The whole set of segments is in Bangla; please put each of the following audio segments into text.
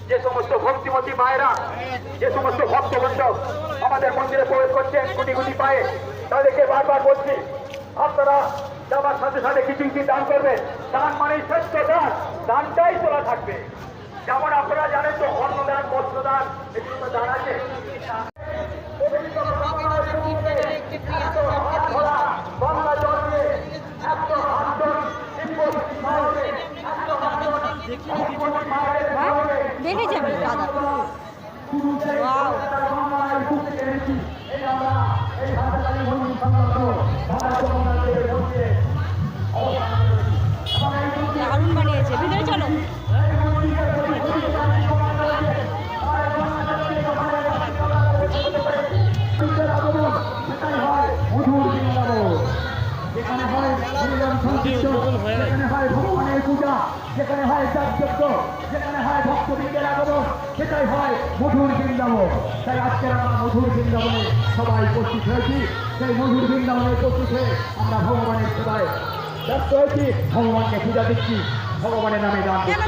যে সমস্ত ভক্তিমতী মায়েরা, যে সমস্ত ভক্তবৃন্দ আমাদের মন্দিরে প্রবেশ করছেন গুটি গুটি পায়ে, তাদেরকে বারবার বলছি আপনারা যাবার সাথে সাথে কিছু কিছু দান করবেন। দান মানেই শ্রেষ্ঠ দান, দানটাই তোলা থাকবে। যেমন আপনারা জানেন তো অন্নদান, বস্ত্রদান, এগুলো তো দান আছে। দেখে যাবে দাদা। দারুণ বানিয়েছে, ভিতরে চলো। যেখানে হয় ভগবানের পূজা, যেখানে হয় যজ্ঞ, যেখানে হয় ভক্তবৃন্দের আগমন, সেটাই হয় মধুর বৃন্দাবন। তাই আজকের আমরা মধুর বৃন্দাবনে সবাই উপস্থিত হয়েছি। সেই মধুর বৃন্দাবনে উপস্থিত হয়ে আমরা ভগবানের সেবায় ব্যস্ত হয়েছি, ভগবানকে পূজা দিচ্ছি, ভগবানের নামে গান দিচ্ছি।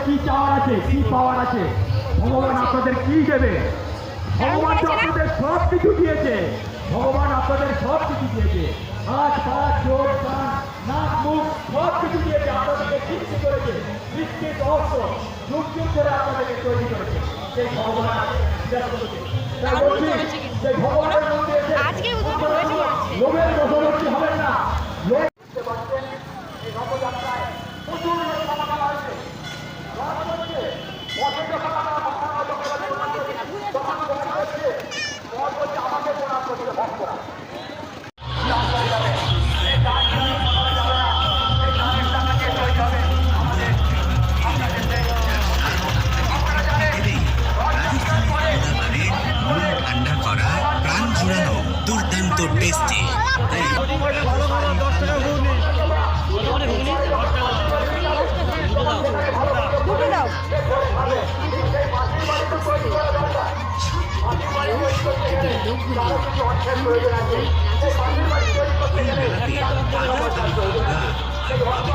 কি চাওয়ার আছে, কি পাওয়ার আছে, ভগবান আপনাদের কি দেবে? ভগবান তো আপনাদের সব কিছু দিয়েছে, ভগবান আপনাদের সব কিছু দিয়েছে। হাত পা চোখ কান নাক মুখ সব কিছু দিয়েছে, আপনাদেরকে সৃষ্টি করেছে, সৃষ্টির অর্থ যুগ যুগ ধরে আপনাদেরকে তৈরি করেছে। সেই ভগবান সেই ভগবানের মধ্যে লোভের বশবর্তী হবেন না। লোক এই রথযাত্রায় প্রচুর সমাগম আছে। ঠান্ডা করা প্রাণ জুড়ানো দুর্দান্ত টেস্টি দুটো দাও। আরো কিছু অর্থের প্রয়োজন আছে। এই পাশের বাড়ি তৈরি করতে এই গেলে মেলাতে একটা বাজারদারি টাকার করা প্রয়োজন আছে। আমরা সেই অর্থ